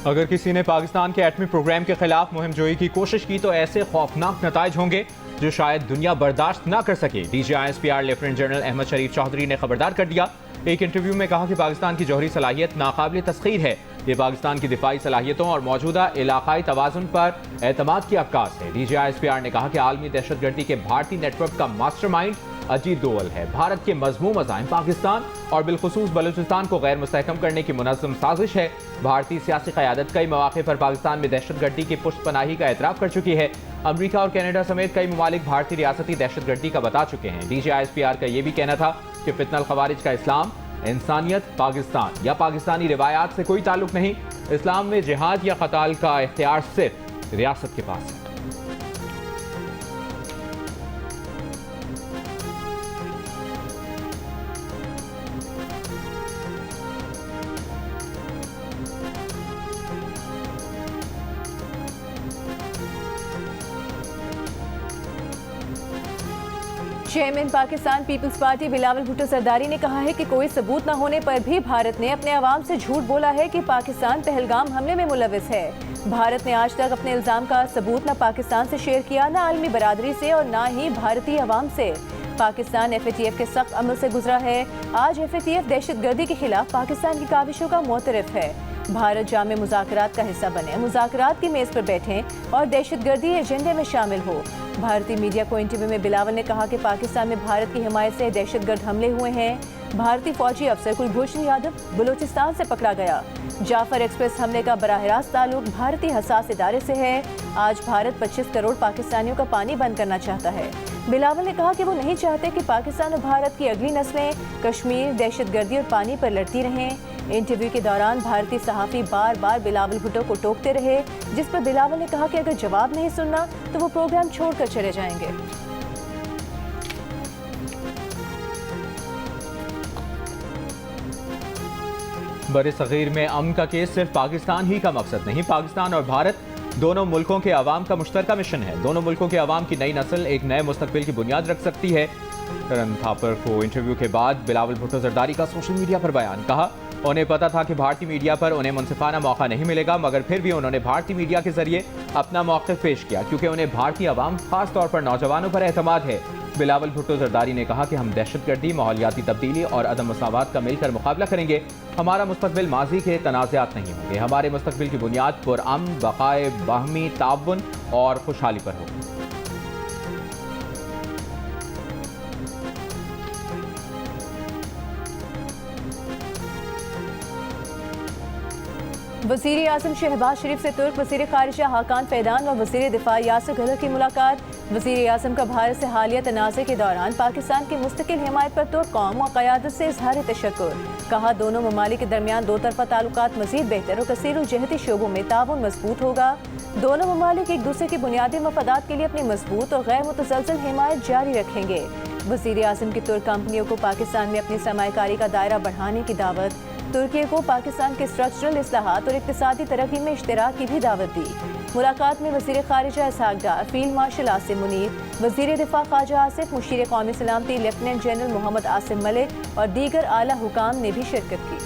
अगर किसी ने पाकिस्तान के एटमी प्रोग्राम के खिलाफ मुहिम जोई की कोशिश की तो ऐसे खौफनाक नताइज होंगे जो शायद दुनिया बर्दाश्त न कर सके। DGISPR लेफ्टिनेंट जनरल अहमद शरीफ चौधरी ने खबरदार कर दिया। एक इंटरव्यू में कहा कि पाकिस्तान की जौहरी सलाहियत नाकाबिल तस्खीर है। ये पाकिस्तान की दिफाई सलाहियतों और मौजूदा इलाकाई तवाज़ुन पर एतमाद की अक्कास है। DGISPR ने कहा कि आलमी दहशतगर्दी के भारतीय नेटवर्क का मास्टरमाइंड अजीत दोवल है। भारत के मज़मूम अज़ाइम पाकिस्तान और बिलखुसूस बलूचिस्तान को गैर मुस्तहकम करने की मुनज़्ज़म साजिश है। भारतीय सियासी क़यादत कई मौक़े पर पाकिस्तान में दहशतगर्दी की पुष्ट पनाही का एतराफ़ कर चुकी है। अमरीका और कनाडा समेत कई ममालिक भारतीय रियासती दहशतगर्दी का बता चुके हैं। DGISPR का यह भी कहना था कि फितनल ख़वारिज का इस्लाम, इंसानियत, पाकिस्तान या पाकिस्तानी रिवायात से कोई ताल्लुक नहीं। इस्लाम में जिहाद या क़ताल का इख्तियार सिर्फ रियासत के पास है। चेयरमैन पाकिस्तान पीपल्स पार्टी बिलावल भुट्टो जरदारी ने कहा है कि कोई सबूत न होने पर भी भारत ने अपने अवाम से झूठ बोला है कि पाकिस्तान पहलगाम हमले में मुलविस है। भारत ने आज तक अपने इल्जाम का सबूत न पाकिस्तान से शेयर किया, न आलमी बरादरी से और न ही भारतीय अवाम से। पाकिस्तान FATF के सख्त अमल से गुजरा है। आज FATF दहशतगर्दी के खिलाफ पाकिस्तान की काविशों का मोतरफ है। भारत जामे मुज़ाकरात का हिस्सा बने, मुज़ाकरात की मेज़ पर बैठें और दहशतगर्दी एजेंडे में शामिल हो। भारतीय मीडिया को इंटरव्यू में बिलावल ने कहा कि पाकिस्तान में भारत की हिमायत से दहशतगर्द हमले हुए हैं। भारतीय फौजी अफसर कुलभूषण यादव बलूचिस्तान से पकड़ा गया। जाफर एक्सप्रेस हमले का बराह रास्त ताल्लुक भारतीय हसास इदारे से है। आज भारत 25 करोड़ पाकिस्तानियों का पानी बंद करना चाहता है। बिलावल ने कहा कि वो नहीं चाहते कि पाकिस्तान और भारत की अगली नस्लें कश्मीर, दहशतगर्दी और पानी पर लड़ती रहें। इंटरव्यू के दौरान भारतीय सहाफ़ी बार बार बिलावल भुट्टो को टोकते रहे, जिस पर बिलावल ने कहा कि अगर जवाब नहीं सुनना तो वो प्रोग्राम छोड़कर चले जाएंगे। बरे सगीर में अमन का केस सिर्फ पाकिस्तान ही का मकसद नहीं, पाकिस्तान और भारत दोनों मुल्कों के अवाम का मुश्तरका मिशन है। दोनों मुल्कों के अवाम की नई नस्ल एक नए मुस्तकबिल की बुनियाद रख सकती है। करण थापर को इंटरव्यू के बाद बिलावल भुट्टो जरदारी का सोशल मीडिया पर बयान। कहा, उन्हें पता था कि भारतीय मीडिया पर उन्हें मुनसिफाना मौका नहीं मिलेगा, मगर फिर भी उन्होंने भारतीय मीडिया के जरिए अपना मौक़िफ़ पेश किया क्योंकि उन्हें भारतीय अवाम, खास तौर पर नौजवानों पर एतमाद है। बिलावल भुट्टो जरदारी ने कहा कि हम दहशतगर्दी, माहौलियाती तब्दीली और अदम मसावात का मिलकर मुकाबला करेंगे। हमारा मुस्तकबिल माजी के तनाज़ात नहीं होंगे। हमारे मुस्तकबिल की बुनियाद पुरअमन, बक़ाए, बाहमी ताउन और खुशहाली पर होगी। वज़ीर आज़म शहबाज शरीफ से तुर्क वज़ीर ख़ारिजा हाकान फैदान व वज़ीर दिफ़ा यासिर गहलोत की मुलाकात। वज़ीर आज़म का भारत से हालिया तनाज़े के दौरान पाकिस्तान की मुस्तकिल हिमायत पर तुर्क कौम और क़यादत से इज़हार तशक्कुर। कहा, दोनों ममालिक के दरमियान दो तरफ़ा ताल्लुकात मज़ीद बेहतर और कसीर जहती शोबों में ताउन मजबूत होगा। दोनों ममालिक एक दूसरे के बुनियादी मफादात के लिए अपनी मजबूत और गैर मुतसलसल हिमायत जारी रखेंगे। वज़ीर आज़म की तुर्क कंपनियों को पाकिस्तान में अपनी सरमायाकारी का दायरा बढ़ाने की दावत। तुर्की को पाकिस्तान के स्ट्रक्चरल इस्लाहात और इक़्तिसादी तरक्की में इश्तिराक की भी दावत दी। मुलाकात में वज़ीर ख़ारिजा इसहाक डार, फील्ड मार्शल आसिम मुनीर, वज़ीर दिफ़ा ख्वाजा आसिफ, मुशीर कौमी सलामती लेफ्टिनेंट जनरल मोहम्मद आसिम मलिक और दीगर आला हुकाम ने भी शिरकत की।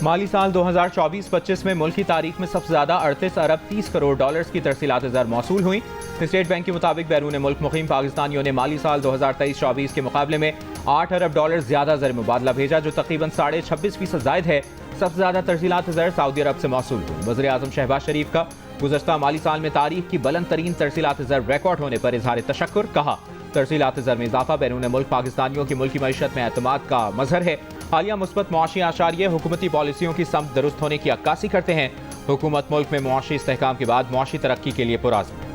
माली साल 2024-25 में मुल्क की तारीख में सबसे ज़्यादा 38 अरब 30 करोड़ डॉलर्स की तरसीलात ज़र मौसूल हुई। स्टेट बैंक के मुताबिक बैरून मुल्क मुक़ीम पाकिस्तानियों ने माली साल 2023-24 के मुकाबले में 8 अरब डॉलर ज़्यादा ज़र मुबादला भेजा, जो तकरीबन 26.5% ज़ायद है। सबसे ज़्यादा तरसीलात ज़र सऊदी अरब से मौसूल हुई। वज़ीर आज़म शहबाज शरीफ का गुज़श्ता माली साल में तारीख की बुलंद तरीन तरसीलात ज़र रिकॉर्ड होने पर इज़हार तशक्कुर। कहा, तरसीलात ज़र में इजाफा बैरून मुल्क पाकिस्तानियों की मुल्की मईशत में एतमाद का मज़हर है। हालिया मुस्बत मुआशी आशारिये हुकूमती पॉलिसियों की समत दुरुस्त होने की अक्कासी करते हैं। हुकूमत मुल्क में मुआशी इस्तेहकाम के बाद मुआशी तरक्की के लिए पुराज़्म है।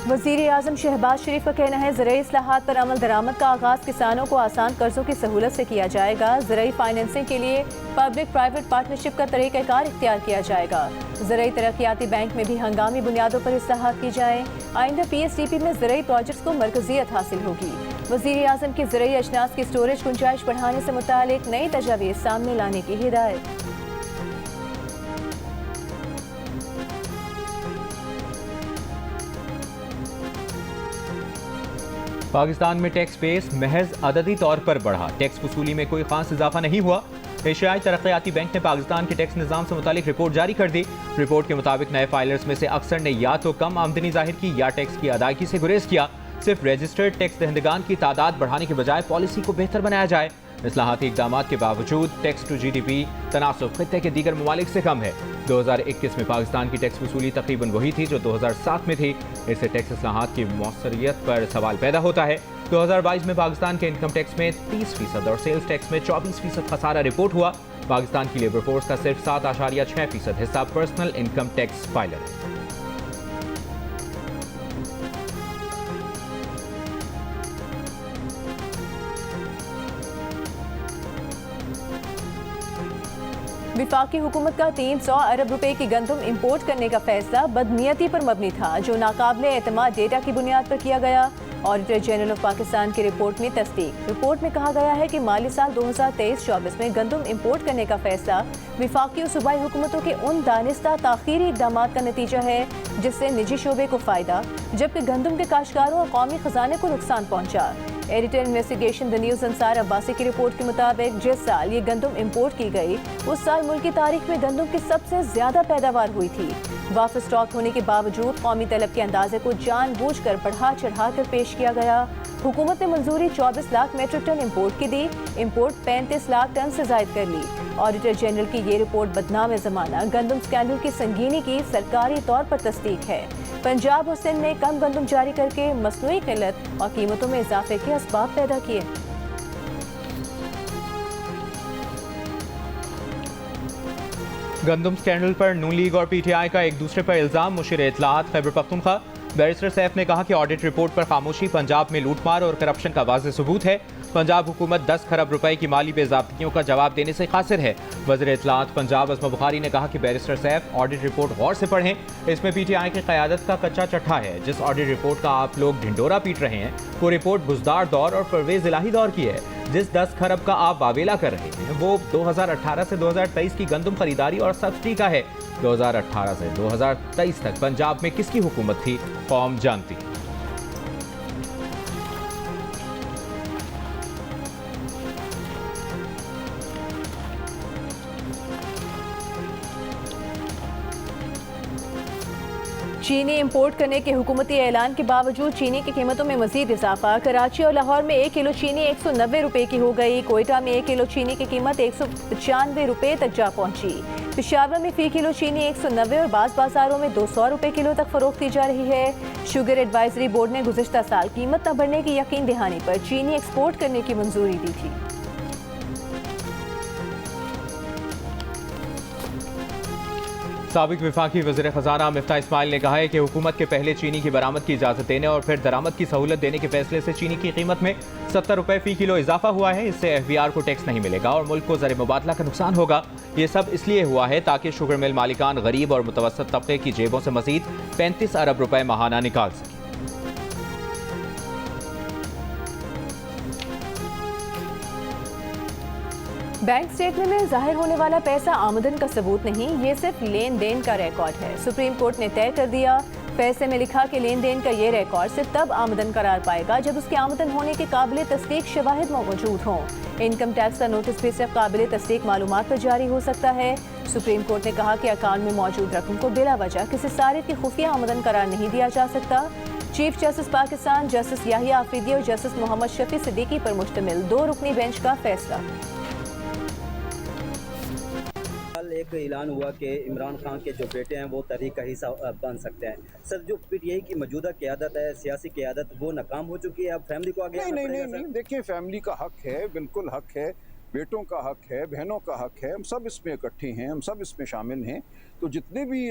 वज़ीर आज़म शहबाज शरीफ का कहना है, ज़राई इस्लाहात पर अमल दरामद का आगाज़ किसानों को आसान कर्जों की सहूलत से किया जाएगा। ज़राई फाइनेंसिंग के लिए पब्लिक प्राइवेट पार्टनरशिप का तरीक़ाकार इख्तियार किया जाएगा। ज़राई तरक्याती बैंक में भी हंगामी बुनियादों पर इस्लाहात की जाए। आइंदा PSDP में ज़राई प्रोजेक्ट्स को मरकज़ियत हासिल होगी। वज़ीर आज़म की ज़रूरी अजनास की स्टोरेज गुंजाइश बढ़ाने से मुतालिक नई तजावीज़ सामने लाने की हिदायत। पाकिस्तान में टैक्स बेस महज अददी तौर पर बढ़ा, टैक्स वसूली में कोई खास इजाफा नहीं हुआ। एशियाई तरक्याती बैंक ने पाकिस्तान के टैक्स निज़ाम से मुतालिक रिपोर्ट जारी कर दी। रिपोर्ट के मुताबिक नए फाइलर्स में से अक्सर ने या तो कम आमदनी जाहिर की या टैक्स की अदायगी से गुरेज किया। सिर्फ रजिस्टर्ड टैक्स दहंदगान की तादाद बढ़ाने के बजाय पॉलिसी को बेहतर बनाया जाए। इस्लाहाती इक़दाम के बावजूद टैक्स टू GDP तनासुब खित्ते के दीगर ममालिक से कम है। 2021 में पाकिस्तान की टैक्स वसूली तकरीबन वही थी जो 2007 में थी। इससे टैक्स इस्लाहात की मौसरियत पर सवाल पैदा होता है। 2022 में पाकिस्तान के इनकम टैक्स में 30% और सेल्स टैक्स में 24% खसारा रिपोर्ट हुआ। पाकिस्तान की लेबर फोर्स का सिर्फ 7.6% हिस्सा पर्सनल इनकम टैक्स फाइलर है। विफाकी हुकूमत का 300 अरब रुपए की गंदम इंपोर्ट करने का फैसला बदनीयती पर मबनी था, जो नाकाबिले एतमाद डेटा की बुनियाद पर किया गया। ऑडिटर जनरल ऑफ पाकिस्तान की रिपोर्ट में तस्दीक। रिपोर्ट में कहा गया है कि माली साल 2023-24 में गंदम इंपोर्ट करने का फैसला विफाकी और सूबाई हुकूमतों के उन दानिस्ता ताखीरी इकदाम का नतीजा है जिससे निजी शोबे को फायदा, जबकि गंदम के काश्तकारों और कौमी खजाने को नुकसान पहुंचा। Editor investigation the news Ansar Abbasi की रिपोर्ट के मुताबिक जिस साल ये गंदम इंपोर्ट की गई उस साल मुल्क की तारीख में गंदम की सबसे ज्यादा पैदावार हुई थी। वापस स्टॉक होने के बावजूद कौमी तलब के अंदाजे को जानबूझकर बढ़ा चढ़ा कर पेश किया गया। हुकूमत ने मंजूरी 24 लाख मेट्रिक टन इंपोर्ट की दी, इंपोर्ट 35 लाख टन से जायद कर ली। ऑडिटर जनरल की ये रिपोर्ट बदनाम ज़माना गंदम स्कैंडल की संगीनी की सरकारी तौर पर तस्दीक है। पंजाब और सिंध ने कम गंदम जारी करके मसनूई किल्लत और कीमतों में इजाफे के असबाब पैदा किए। गंदम स्कैंडल पर नून लीग और PTI का एक दूसरे पर इल्जाम। मुशीर इत्तलात खैबर पख्तूनख्वा बैरिस्टर सैफ ने कहा कि ऑडिट रिपोर्ट पर खामोशी पंजाब में लूटमार और करप्शन का वाज़ेह सबूत है। पंजाब हुकूमत 10 खरब रुपए की माली बेज़ाब्तियों का जवाब देने से कासिर है। वज़ीर इत्तलात पंजाब अस्मा बुखारी ने कहा कि बैरिस्टर सैफ ऑडिट रिपोर्ट गौर से पढ़ें, इसमें PTI की क़यादत का कच्चा चट्ठा है। जिस ऑडिट रिपोर्ट का आप लोग ढिंडोरा पीट रहे हैं वो रिपोर्ट बुज़दार दौर और परवेज़ इलाही दौर की है। जिस 10 खरब का आप वावेला कर रहे हैं वो 2018 से 2023 की गंदम खरीदारी और सब्सिडी का है। 2018 से 2023 तक पंजाब में किसकी हुकूमत थी कौम जानती। चीनी इंपोर्ट करने के हुकूमती ऐलान के बावजूद चीनी की कीमतों में मजीद इजाफा। कराची और लाहौर में 1 किलो चीनी 190 रुपए की हो गई। कोयटा में 1 किलो चीनी की कीमत 195 रुपए तक जा पहुंची। पेशावर में फी किलो चीनी 190 और बाज़ बाजारों में 200 रुपए किलो तक फरोख्त की जा रही है। शुगर एडवाइजरी बोर्ड ने गुज़िश्ता साल कीमत न बढ़ने की यकीन दहानी पर चीनी एक्सपोर्ट करने की मंजूरी दी थी। साबिक विफाकी वज़ीर ख़ज़ाना मिफ्ता इस्माइल ने कहा है कि हुकूमत के पहले चीनी की बरामद की इजाज़त देने और फिर दरामद की सहूलत देने के फैसले से चीनी की कीमत में 70 रुपए फ़ी किलो इजाफा हुआ है। इससे FBR को टैक्स नहीं मिलेगा और मुल्क को ज़र मुबादला का नुकसान होगा। ये सब इसलिए हुआ है ताकि शुगर मिल मालिकान गरीब और मुतवस्सित तबके की जेबों से मज़ीद 35 अरब रुपए माहाना निकाल सकें। बैंक स्टेटमेंट में जाहिर होने वाला पैसा आमदन का सबूत नहीं, ये सिर्फ लेन देन का रिकॉर्ड है। सुप्रीम कोर्ट ने तय कर दिया। फैसले में लिखा कि लेन देन का ये रिकॉर्ड सिर्फ तब आमदन करार पाएगा जब उसकी आमदन होने के काबिल तस्दीक शवाहिद मौजूद हों। इनकम टैक्स का नोटिस भी सिर्फ काबिल तस्दीक मालूमात पर जारी हो सकता है। सुप्रीम कोर्ट ने कहा कि अकाउंट में मौजूद रकम को बिला वजह किसी सारिफ की खुफिया आमदन करार नहीं दिया जा सकता। Chief justice Pakistan justice Yahya Afridi और जस्टिस मोहम्मद शफी सिद्दीकी पर मुश्तमिल 2 रुकनी बेंच का फैसला। एक ऐलान हुआ कि इमरान खान के जो बेटे हैं वो तहरीक का हिस्सा बन सकते हैं। सर, जो PTI की मौजूदा क़यादत है, सियासी क़यादत, वो नाकाम हो चुकी है। अब फैमिली को आगे नहीं, देखिए, फैमिली का हक है, बिल्कुल हक है, बेटों का हक है, बहनों का हक है। हम सब इसमें इकट्ठे हैं, हम सब इसमें शामिल हैं। तो जितने भी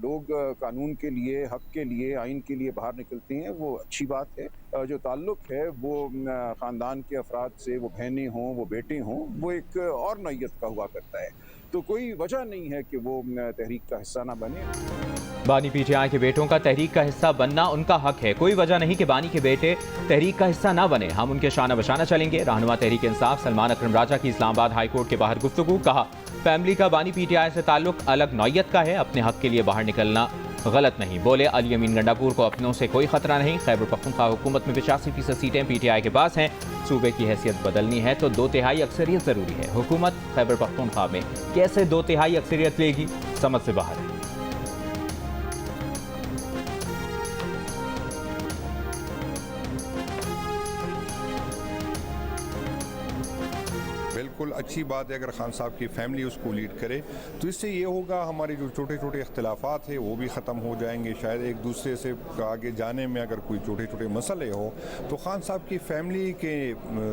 लोग कानून के लिए, हक के लिए, आइन के लिए बाहर निकलते हैं वो अच्छी बात है। जो ताल्लुक़ है वो ख़ानदान के अफराद से, वो बहनें हों, वो बेटे हों, वो एक और नौइयत का हुआ करता है। तो कोई वजह नहीं है कि वो तहरीक का हिस्सा ना बने। बानी पीटीआई के बेटों का तहरीक का हिस्सा बनना उनका हक है। कोई वजह नहीं कि बानी के बेटे तहरीक का हिस्सा ना बने। हम उनके शाना बशाना चलेंगे। रहनुमा तहरीक इंसाफ सलमान अकरम राजा की इस्लामाबाद हाई कोर्ट के बाहर गुफ्तगू। कहा, फैमिली का बानी पीटीआई से ताल्लुक अलग नौयत का है। अपने हक के लिए बाहर निकलना गलत नहीं। बोले, अली अमीन गंडापुर को अपनों से कोई खतरा नहीं। खैबर पख्तूनख्वा हुकूमत में 85% सीटें पीटीआई के पास हैं। सूबे की हैसियत बदलनी है तो 2/3 अक्सरियत जरूरी है। हुकूमत खैबर पख्तूनख्वा में कैसे 2/3 अक्सरियत लेगी, समझ से बाहर है। बिल्कुल अच्छी बात है अगर खान साहब की फैमिली उसको लीड करे तो इससे ये होगा हमारे जो छोटे छोटे इख्तिलाफात है वो भी ख़त्म हो जाएंगे। शायद एक दूसरे से आगे जाने में अगर कोई छोटे छोटे मसले हो तो खान साहब की फैमिली के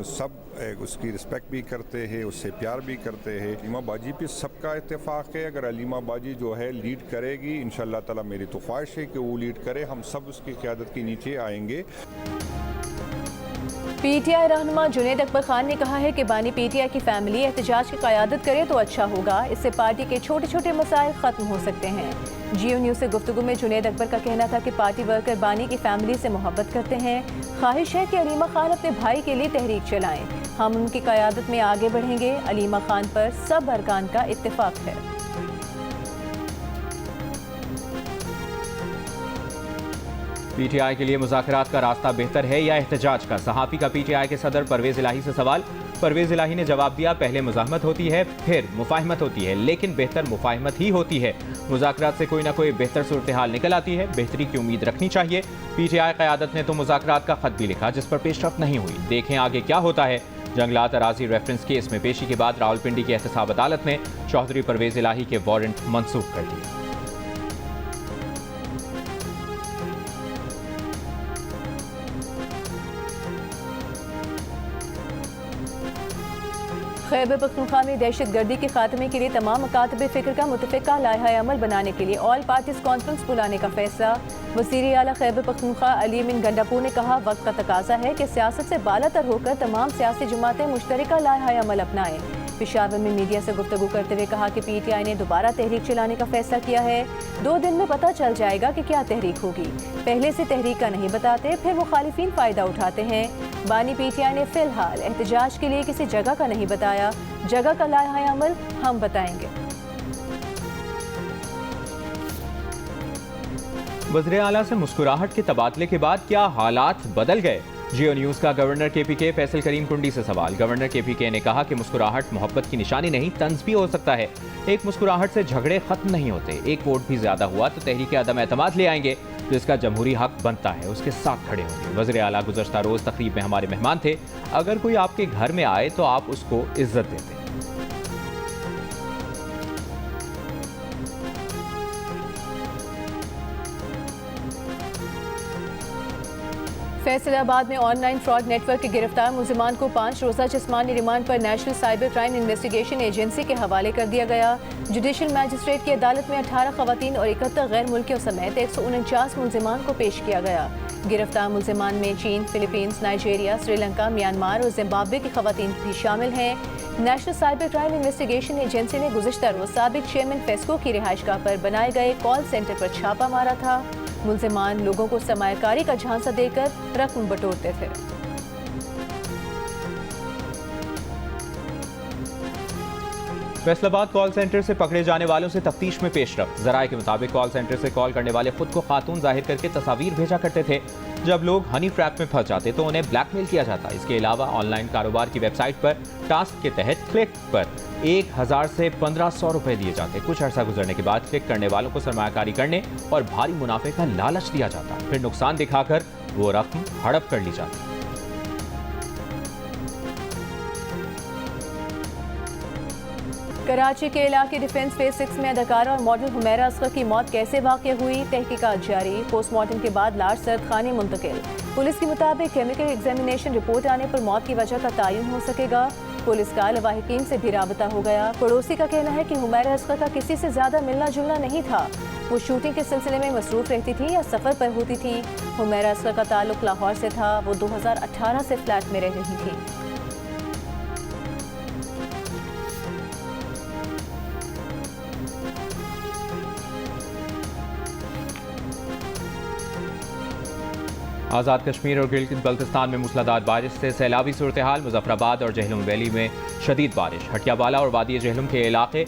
सब उसकी रिस्पेक्ट भी करते हैं, उससे प्यार भी करते हैं। अलीमा बाजी पे सबका इत्तेफाक है। अगर अलीमा बाजी जो है लीड करेगी इंशाअल्लाह ताला, मेरी तो ख्वाहिश है कि वो लीड करे। हम सब उसकी क़यादत के नीचे आएंगे। पीटीआई रहनुमा जुनैद अकबर खान ने कहा है कि बानी पीटीआई की फैमिली एहतजाज की क़यादत करे तो अच्छा होगा। इससे पार्टी के छोटे छोटे मसाइल ख़त्म हो सकते हैं। जियो न्यूज़ से गुफ्तगू में जुनैद अकबर का कहना था कि पार्टी वर्कर बानी की फैमिली से मोहब्बत करते हैं। ख्वाहिश है कि अलीमा खान अपने भाई के लिए तहरीक चलाएं। हम उनकी क़यादत में आगे बढ़ेंगे। अलीमा खान पर सब अरकान का इत्तेफाक है। पीटीआई के लिए मुज़ाकरात का रास्ता बेहतर है या एहतजाज का? सहाफ़ी का पीटीआई के सदर परवेज़ इलाही से सवाल। परवेज़ इलाही ने जवाब दिया, पहले मुज़ाहमत होती है फिर मुफाहमत होती है, लेकिन बेहतर मुफाहमत ही होती है। मुज़ाकरात से कोई ना कोई बेहतर सूरत हाल निकल आती है। बेहतरी की उम्मीद रखनी चाहिए। पीटीआई क़यादत ने तो मुज़ाकरात का ख़त भी लिखा जिस पर पेशरफ्त नहीं हुई। देखें आगे क्या होता है। जंगलात अराजी रेफरेंस केस में पेशी के बाद रावलपिंडी की एहतसाब अदालत ने चौधरी परवेज़ इलाही के वारंट मनसूख कर दिए। खैबर पख्तूनख्वा में दहशत गर्दी के खात्मे के लिए तमाम मकातब फ़िक्र का मुतफ़िक़ा लाइहा अमल बनाने के लिए ऑल पार्टीज कॉन्फ्रेंस बुलाने का फैसला। वज़ीर आला खैबर पख्तूनख्वा अली अमीन गंडापुर ने कहा, वक्त का तकाजा है कि सियासत से बालातर होकर तमाम सियासी जमातें मुश्तरका लाइहा अमल अपनाएं। पेशावर में मीडिया से गुफ्तगू करते हुए कहा कि पीटीआई ने दोबारा तहरीक चलाने का फैसला किया है। 2 दिन में पता चल जाएगा कि क्या तहरीक होगी। पहले से तहरीक का नहीं बताते, फिर मुखालिफिन फ़ायदा उठाते हैं। बानी पीटीआई ने फिलहाल एहतजाज के लिए किसी जगह का नहीं बताया। जगह का लाइहा अमल हम बताएंगे। वज़ीर आला से मुस्कुराहट के तबादले के बाद क्या हालात बदल गए? जियो न्यूज़ का गवर्नर केपीके फैसल करीम कुंडी से सवाल। गवर्नर केपीके ने कहा कि मुस्कुराहट मोहब्बत की निशानी नहीं, तंज भी हो सकता है। एक मुस्कुराहट से झगड़े खत्म नहीं होते। एक वोट भी ज्यादा हुआ तो तहरीक अदम एतमाद ले आएंगे, जिसका जमहूरी हक बनता है उसके साथ खड़े होंगे। वज़ीर आला गुज़श्ता रोज़ तकरीब में हमारे मेहमान थे। अगर कोई आपके घर में आए तो आप उसको इज्जत देते। फैसलाबाद में ऑनलाइन फ्रॉड नेटवर्क के गिरफ्तार मुलजिमान को 5 रोज़ा जिस्मानी रिमांड पर national cyber crime investigation agency के हवाले कर दिया गया। जुडिशल मैजिस्ट्रेट की अदालत में 18 खवातीन और 71 गैर मुल्कियों समेत 149 मुलजिमान को पेश किया गया। गिरफ्तार मुलजिमान में चीन, फिलीपींस, नाइजीरिया, श्रीलंका, म्यांमार और जिम्बाब्वे की खवातीन भी शामिल हैं। National cyber crime investigation agency ने गुज़िश्ता रोज़ साबिक चेयरमैन फेस्को की रिहाइशगाह पर बनाए गए कॉल सेंटर पर छापा मारा था। मुलजिमान लोगों को सरमायाकारी का झांसा देकर रकम बटोरते थे। फैसलाबाद कॉल सेंटर से पकड़े जाने वालों से तफ्तीश में पेशरफ्त। ज़राए के मुताबिक कॉल सेंटर से कॉल करने वाले खुद को खातून जाहिर करके तस्वीर भेजा करते थे। जब लोग हनी ट्रैप में फंस जाते तो उन्हें ब्लैकमेल किया जाता। इसके अलावा ऑनलाइन कारोबार की वेबसाइट पर टास्क के तहत क्लिक पर 1000 से 1500 रुपए दिए जाते। कुछ अर्सा गुजरने के बाद क्लिक करने वालों को सरमायाकारी करने और भारी मुनाफे का लालच दिया जाता। फिर नुकसान दिखाकर वो रकम हड़प कर ली जाती। कराची के इलाके डिफेंस फेज 6 में अदाकारा और मॉडल हुमैरा असगर की मौत कैसे वाक़या हुई, तहकीकात जारी। पोस्टमार्टम के बाद लाश सर्द खाने मुंतकिल। पुलिस के मुताबिक केमिकल एग्जामिनेशन रिपोर्ट आने पर मौत की वजह का तयन हो सकेगा। पुलिस का लवाहिकीन से भी राबता हो गया। पड़ोसी का कहना है कि हुमैरा असगर का किसी से ज्यादा मिलना जुलना नहीं था। वो शूटिंग के सिलसिले में मसरूफ रहती थी या सफर पर होती थी। हुमैरा असगर का ताल्लुक लाहौर से था। वो 2018 से फ्लैट में रह रही थी। आज़ाद कश्मीर और गिलगित बल्तिस्तान में मूसलाधार बारिश से सैलाबी सूरत हाल। मुजफ्फराबाद और जहलुम वैली में शदीद बारिश। हटियाबाला और वादी जहलुम के इलाके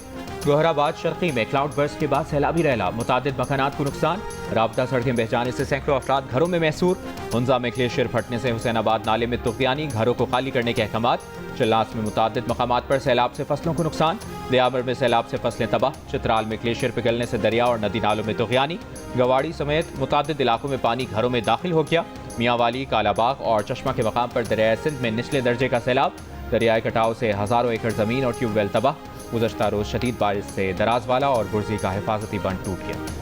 गोहराबाद शर्की में क्लाउड बर्स्ट के बाद सैलाबी रैला। मुतादिद मकानात को नुकसान। राबता सड़कें बह जाने से सैकड़ों अफराद घरों में महसूर। हुंजा में ग्लेशियर फटने से हुसैनाबाद नाले में तुग़यानी। घरों को खाली करने के अहकामात। चिल्लास में मुतादिद मकामात पर सैलाब से फसलों को नुकसान। दयाबर में सैलाब से फसलें तबाह। चित्राल में ग्लेशियर पिघलने से दरिया और नदी नालों में तुग़यानी। गवाड़ी समेत मुतादिद इलाकों में पानी घरों में दाखिल हो गया। मियांवाली, कालाबाग और चश्मा के मकाम पर दरियाए सिंध में निचले दर्जे का सैलाब। दरियाए कटाव से हज़ारों एकड़ ज़मीन और ट्यूबवेल तबाह। गुज़श्ता रोज़ शदीद बारिश से दराजवाला और गुर्जी का हिफाजती बंद टूट गया।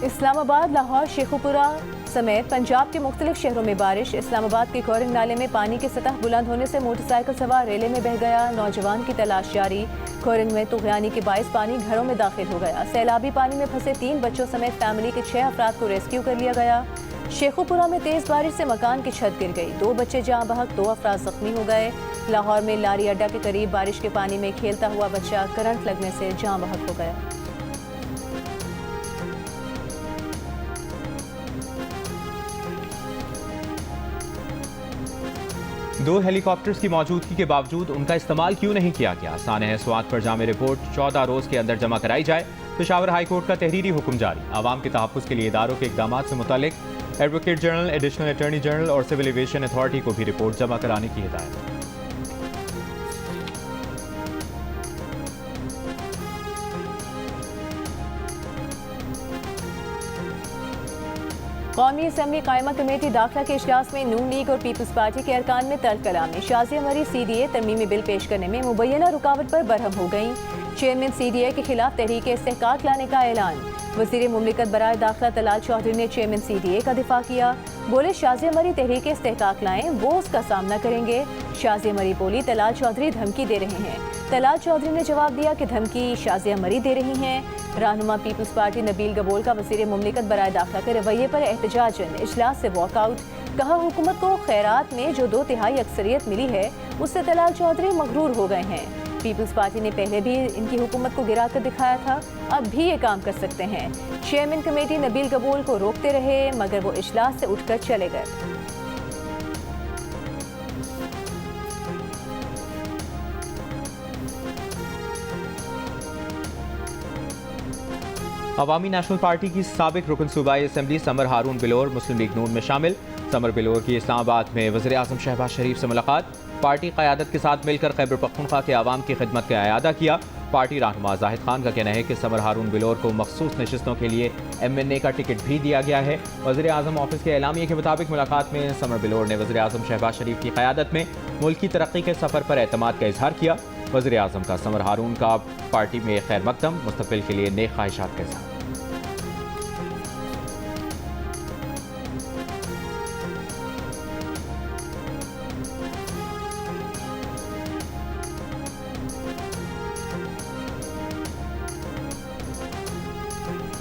इस्लामाबाद, लाहौर, शेखुपुरा समेत पंजाब के मुख्तलिफ शहरों में बारिश। इस्लामाबाद के कोरिंग नाले में पानी की सतह बुलंद होने से मोटरसाइकिल सवार रेले में बह गया। नौजवान की तलाश जारी। कोरिंग में तुग़यानी के बायस पानी घरों में दाखिल हो गया। सैलाबी पानी में फंसे 3 बच्चों समेत फैमिली के 6 अफराद को रेस्क्यू कर लिया गया। शेखुपुरा में तेज बारिश से मकान की छत गिर गई। 2 बच्चे जाँ बहक, 2 अफराद जख्मी हो गए। लाहौर में लारी अड्डा के करीब बारिश के पानी में खेलता हुआ बच्चा करंट लगने से जाँ बहक हो गया। दो हेलीकॉप्टर्स की मौजूदगी के बावजूद उनका इस्तेमाल क्यों नहीं किया गया? सानह स्वात पर जामे रिपोर्ट 14 रोज के अंदर जमा कराई जाए। पेशावर हाई कोर्ट का तहरीरी हुक्म जारी। आवाम के तहफ़्फ़ुज़ के लिए इदारों के इक़दाम से मुतालिक advocate general, additional attorney general और सिविल एविएशन अथॉरिटी को भी रिपोर्ट जमा कराने की हिदायत। कौमी असम्बली कायमा कमेटी दाखिला के इजलास में नून लीग और पीपल्स पार्टी के अरकान में तर्क कलामी। शाज़िया मरी CDA तरमीमी बिल पेश करने में मुबैना रुकावट पर बरहम हो गईं। चेयरमैन CDA के खिलाफ तहरीक इस्तेहकाक लाने का ऐलान। वज़ीर मुमलिकत बराए दाखिला तलाल चौधरी ने चेयरमैन CDA का दिफा किया। बोले शाज़िया मरी तहरीक इस्तेहकाक लाएं, वो उसका सामना करेंगे। शाज़िया मरी बोली तलाल चौधरी धमकी दे रहे हैं। तलाल चौधरी ने जवाब दिया कि धमकी शाज़िया मरी दे रही हैं। रहनुमा पीपल्स पार्टी नबील गबोल का वज़ीर मुमलिकत बराए दाखिला के रवैये पर एहतजाजन इजलास से वॉकआउट। कहा हुकूमत को खैरात में जो 2/3 अक्सरियत मिली है उससे तलाल चौधरी मगरूर हो गए हैं। पीपल्स पार्टी ने पहले भी इनकी हुकूमत को गिरा कर दिखाया था, अब भी ये काम कर सकते हैं। चेयरमैन कमेटी नबील गबोल को रोकते रहे मगर वो इजलास से उठकर चले गए। अवामी नेशनल पार्टी की साबिक रुकन सूबाई असम्बली समर हारून बिलोर मुस्लिम लीग नून में शामिल। समर बिलोर की इस्लामाबाद में वज़ीर आज़म शहबाज शरीफ से मुलाकात। पार्टी क़यादत के साथ मिलकर खैबर पख्तूनख्वा के आवाम की खिदमत का अयादा किया। पार्टी रहनुमा जाहिद खान का कहना है कि समर हारून बिलोर को मखसूस नशिस्तों के लिए MNA का टिकट भी दिया गया है। वज़ीर आज़म ऑफिस के एलामिया के मुताबिक मुलाकात में समर बिलोर ने वज़ीर आज़म शहबाज शरीफ की क़यादत में मुल्क की तरक्की के सफ़र पर एतमाद का इजहार किया। वज़ीर आज़म का समर हारून का पार्टी में खैर मकदम, मुस्तक़बिल के लिए नेक ख्वाहिशात का इजहार।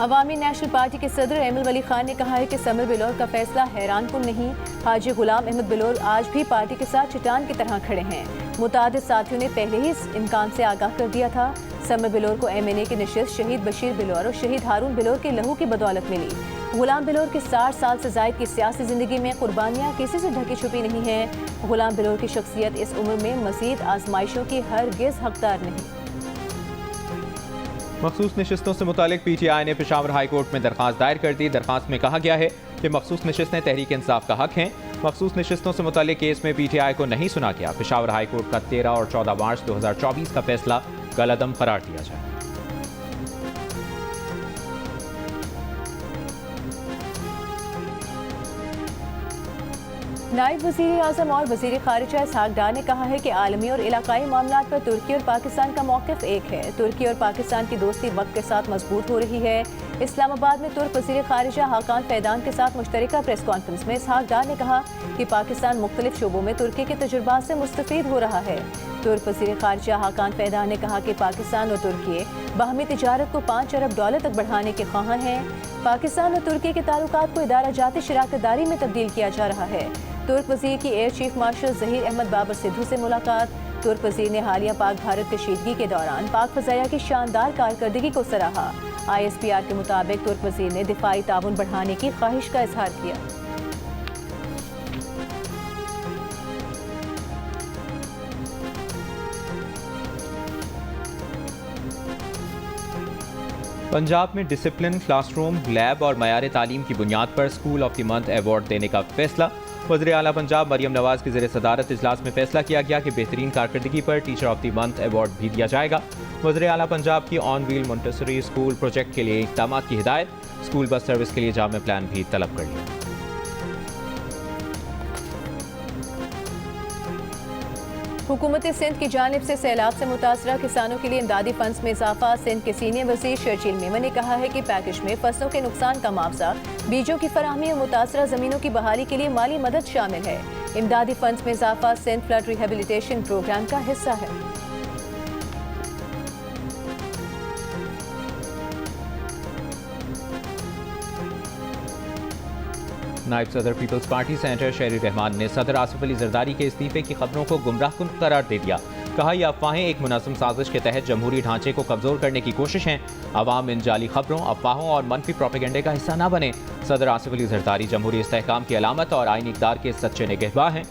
अवामी नेशनल पार्टी के सदर एमल वली खान ने कहा है कि समर बिलोर का फैसला हैरानकुन नहीं। हाजी गुलाम अहमद बिलोर आज भी पार्टी के साथ चट्टान की तरह खड़े हैं। मुतादिद साथियों ने पहले ही इस इम्कान से आगाह कर दिया था। समर बिलोर को MNA की नशिस्त शहीद बशीर बिलोर और शहीद हारून बिलोर के लहू की बदौलत मिली। गुलाम बिलोर के 60 साल से जायद की सियासी जिंदगी में कुर्बानियाँ किसी से ढकी छुपी नहीं हैं। गुलाम बिलोर की शख्सियत इस उम्र में मज़ीद आजमाइशों की हरगिज़ हकदार नहीं। मखसूस नशिस्तों से मुतालिक PTI ने पेशावर हाई कोर्ट में दरख्वास्त दायर कर दी। दरख्वास्त में कहा गया है कि मखसूस नशिस्तें तहरीक इंसाफ का हक हैं। मखसूस नशिस्तों से मुतालिक केस में PTI को नहीं सुना गया। पेशावर हाई कोर्ट का 13 और 14 मार्च 2024 का फैसला कलअदम करार दिया जाए। नायब वज़ीर आज़म और वज़ीर ख़ारिजा इसहाक डार ने कहा है कि आलमी और इलाकाई मामलात पर तुर्की और पाकिस्तान का मौक़िफ़ एक है। तुर्की और पाकिस्तान की दोस्ती वक्त के साथ मजबूत हो रही है। इस्लामाबाद में तुर्क वज़ीर ख़ारिजा हाकान फैदान के साथ मुश्तरका प्रेस कॉन्फ्रेंस में इसहाक डार ने कहा कि पाकिस्तान मुख्तलिफ शोबों में तुर्की के तजुर्बात से मुस्तफ़ीद हो रहा है। तुर्क वज़ीर ख़ारिजा हाकान फैदान ने कहा कि पाकिस्तान और तुर्की बाहमी तिजारत को $5 अरब तक बढ़ाने के ख्वाहां हैं। पाकिस्तान और तुर्की के ताल्लुकात को इदारा जाती शराकतदारी में तब्दील किया जा रहा है। तुर्क वज़ीर की air chief marshal Zaheer Ahmed Babar Sidhu से मुलाकात। तुर्क वजीर ने हालिया पाक भारत कशीदगी के दौरान पाक फजाया की शानदार कारकर्दगी को सराहा। ISPR के मुताबिक तुर्क वजीर ने दिफाई ताउन बढ़ाने की ख्वाहिश का इजहार किया। पंजाब में डिसिप्लिन, क्लासरूम, लैब और मयार तालीम की बुनियाद पर school of the month award देने का फैसला। वज़ीर आला पंजाब मरियम नवाज की ज़ेर सदारत इजलास में फैसला किया गया कि बेहतरीन कारकर्दगी पर teacher of the month award भी दिया जाएगा। वज़ीर आला पंजाब की on wheel Montessori school project के लिए इक़दाम की हिदायत। स्कूल बस सर्विस के लिए जामे प्लान भी तलब कर लिया। हुकूमत सिंध की जानिब से सैलाब से मुतासरा किसानों के लिए इमदादी फंड्स में इजाफा। सिंध के सीनियर वजीर शर्जील मेमन ने कहा है कि पैकेज में फसलों के नुकसान का मुआवजा, बीजों की फराहमी और मुतासरा जमीनों की बहाली के लिए माली मदद शामिल है। इमदादी फंड्स में इजाफा सिंध फ्लड रिहेबिलिटेशन प्रोग्राम का हिस्सा है। नायब सदर पीपल्स पार्टी सेनेटर शहरी रहमान ने सदर आसिफ अली जरदारी के इस्तीफे की खबरों को गुमराहकुन करार दे दिया। कहा, यह अफवाहें एक मुनज़्ज़म साजिश के तहत जमहूरी ढांचे को कमजोर करने की कोशिश है। अवाम इन जाली खबरों, अफवाहों और मनफी प्रोपेगेंडे का हिस्सा न बने। सदर आसिफ अली जरदारी जमहूरी इस्तेहकाम की अलामत और आईनी इक़दार के सच्चे निगहबान हैं।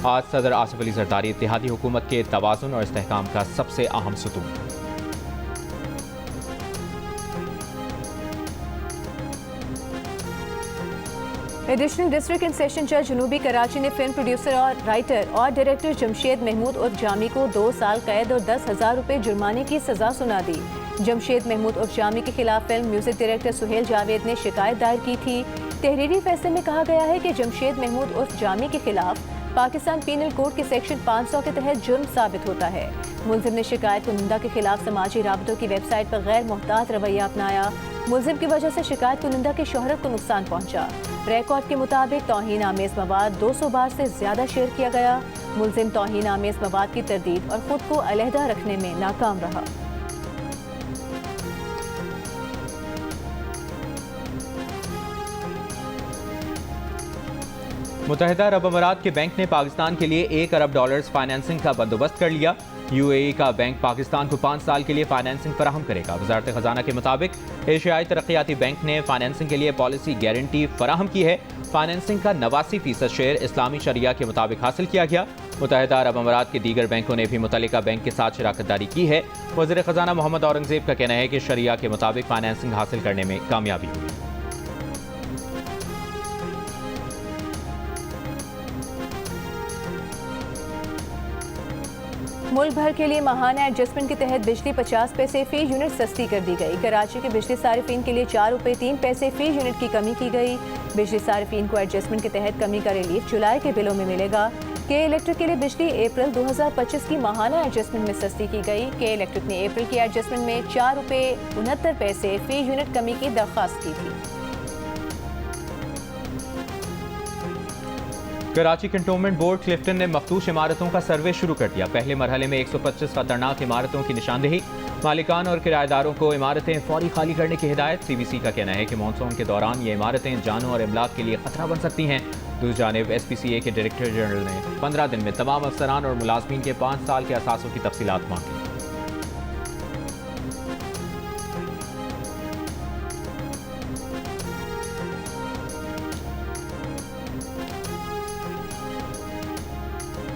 आज सदर आसिफ अली जरदारी इत्तेहादी हुकूमत के तवाज़ुन और इस्तेहकाम का सबसे अहम सतून है। एडिशनल डिस्ट्रिक्ट एंड सेशन जज जनूबी कराची ने फिल्म प्रोड्यूसर और राइटर और डायरेक्टर जमशेद महमूद उर्फ जामी को 2 साल कैद और 10,000 रुपए जुर्माने की सजा सुना दी। जमशेद महमूद उर्फ जामी के खिलाफ film music director Suhail Javed ने शिकायत दायर की थी। तहरीरी फैसले में कहा गया है कि जमशेद महमूद उर्फ जामी के खिलाफ पाकिस्तान पीनल कोड के सेक्शन 500 के तहत जुर्म साबित होता है। मुलजिम ने शिकायत कुनिंदा के खिलाफ समाजी राबतों की वेबसाइट पर गैर मोहतात रवैया अपनाया। मुलजिम की वजह से शिकायत कुनिंदा की शोहरत को नुकसान पहुंचा। रिकॉर्ड के मुताबिक तौहीन आमेज मवाद 200 बार से ज्यादा शेयर किया गया। मुलजिम तौहीन आमेज मवाद की तरदीद और खुद को अलहदा रखने में नाकाम रहा। मुत्तहिदा अरब अमारात के बैंक ने पाकिस्तान के लिए $1 अरब फाइनेंसिंग का बंदोबस्त कर लिया। UAE का बैंक पाकिस्तान को 5 साल के लिए फाइनेंसिंग फराहम करेगा। वजारत खजाना के मुताबिक एशियाई तरक्याती बैंक ने फाइनेंसिंग के लिए पॉलिसी गारंटी फराहम की है। फाइनेंसिंग का 89% शेयर इस्लामी शरिया के मुताबिक हासिल किया गया। मुत्तहिदा अरब अमारात के दीगर बैंकों ने भी मुतल्लिका बैंक के साथ शराकतदारी की है। वज़ीर खजाना मोहम्मद औरंगजेब का कहना है कि शरिया के मुताबिक फाइनेंसिंग हासिल करने में कामयाबी हुई। मुल्क भर के लिए माहाना एडजस्टमेंट के तहत बिजली 50 पैसे फी यूनिट सस्ती कर दी गई। कराची के बिजली सारिफीन के लिए ₹4.03 फी यूनिट की कमी की गई। बिजली सारिफीन को एडजस्टमेंट के तहत कमी का रिलीफ जुलाई के बिलों में मिलेगा। के इलेक्ट्रिक के लिए बिजली अप्रैल 2025 की माहाना एडजस्टमेंट में सस्ती की गई। के इलेक्ट्रिक ने अप्रैल की एडजस्टमेंट में ₹4.69 फी यूनिट कमी की दरख्वास्त की थी। कराची कंटोनमेंट बोर्ड क्लिफ्टन ने मखदूश इमारतों का सर्वे शुरू कर दिया। पहले मरहले में 125 खतरनाक इमारतों की निशानदेही। मालिकान और किराएदारों को इमारतें फौरी खाली करने की हिदायत। CBC का कहना है कि मानसून के दौरान ये इमारतें जानों और इमलाक के लिए खतरा बन सकती हैं। दूसरी जानिब SPCA के डायरेक्टर जनरल ने 15 दिन में तमाम अफसरान और मुलाजमीन के 5 साल के असासों की तफसीलात मांगी।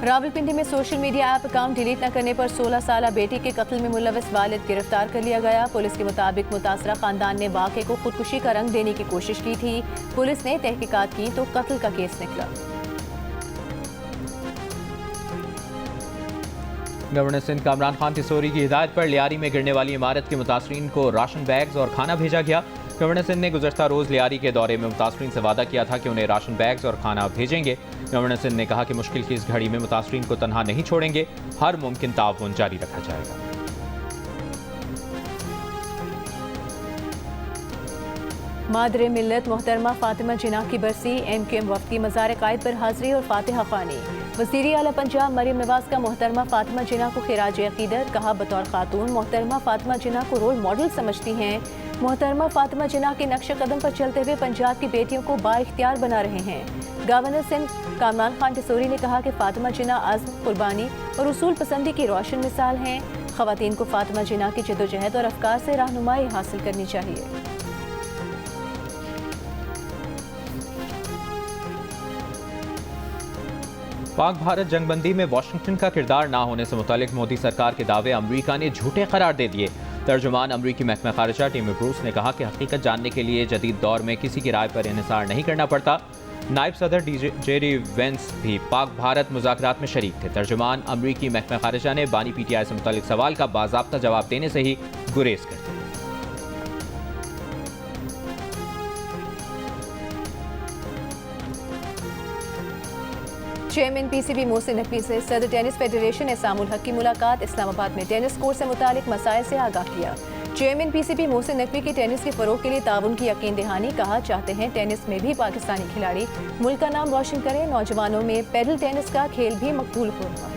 रावलपिंडी में social media app account delete न करने पर 16 साला बेटी के कत्ल में मुलविस वालिद गिरफ्तार कर लिया गया। पुलिस के मुताबिक मुतासरा खानदान ने वाक़े को खुदकुशी का रंग देने की कोशिश की थी। पुलिस ने तहकीकात की तो कत्ल का केस निकला। गवर्नर सिंध कामरान खान तिसोरी की हिदायत पर लियारी में गिरने वाली इमारत के मुतासरीन को राशन बैग्स और खाना भेजा गया। गवर्नर सिंध ने गुज़श्ता रोज़ लियारी के दौरे में मुतासरीन से वादा किया था कि उन्हें राशन बैग्स और खाना भेजेंगे। गवर्नर सिंध ने कहा कि मुश्किल की इस घड़ी में मुतासरीन को तनहा नहीं छोड़ेंगे, हर मुमकिन ताउन जारी रखा जाएगा। मादरे मिल्लत मोहतरमा फातिमा जिन्ना की बरसी। MQM वफ़द की मज़ार क़ायद पर हाज़री और फातिहा ख़्वानी। वज़ीर आला पंजाब मरियम नवाज का मोहतरमा फातिमा जिन्ना को खिराज अक़ीदत। कहा, बतौर खातून मोहतरमा फातिमा जिन्ना को रोल मॉडल समझती हैं। मोहतरमा फातिमा जिन्ना के नक्शे कदम पर चलते हुए पंजाब की बेटियों को बाइख्तियार बना रहे हैं। गवर्नर सिंध कामरान खान टिसोरी ने कहा कि फातिमा जिन्ना आज़म, कुर्बानी और उसूल पसंदी की रोशन मिसाल हैं। ख़वातीन को फातिमा जिन्ना की जद्दोजहद और अफकार से रहनुमाई हासिल करनी चाहिए। पाक भारत जंगबंदी में वाशिंगटन का किरदार ना होने से मुतालिक मोदी सरकार के दावे अमरीका ने झूठे करार दे दिए। तर्जुमान अमरीकी महकमा खारिजा टिम ब्रूस ने कहा कि हकीकत जानने के लिए जदीद दौर में किसी की राय पर इन्हिसार नहीं करना पड़ता। नायब सदर जेरी वेंस भी पाक भारत मुज़ाकरात में शरीक थे। तर्जुमान अमरीकी महकमा खारिजा ने बानी PTI से मुतालिक सवाल का बाज़ाब्ता जवाब देने से ही गुरेज कर दिया। चेयरमैन PCB मोहसिन नकवी से सदर टेनिस फेडरेशन एहसामुल हक की मुलाकात। इस्लामाबाद में टेनिस कोर्ट से मुतालिक मसाइल से आगाह किया। चेयरमैन PCB मोहसिन नकवी की टेनिस के फरोग के लिए ताउन की यकीन दहानी। कहा चाहते हैं टेनिस में भी पाकिस्तानी खिलाड़ी मुल्क का नाम रोशन करें। नौजवानों में पैडल टेनिस का खेल भी मकबूल हो रहा है।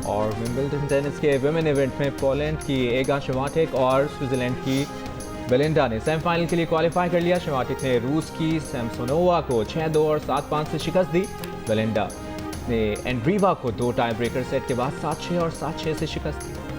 और विंबलडन टेनिस के वुमेन इवेंट में पोलैंड की एगा शिवाटेक और स्विट्जरलैंड की बेलिंडा ने सेमीफाइनल के लिए क्वालिफाई कर लिया। शिवाटेक ने रूस की सैमसोनोवा को 6-2 और 7-5 से शिकस्त दी। बेलिंडा ने एंड्रीवा को 2 टाई ब्रेकर सेट के बाद 7-6 और 7-6 से शिकस्त दी।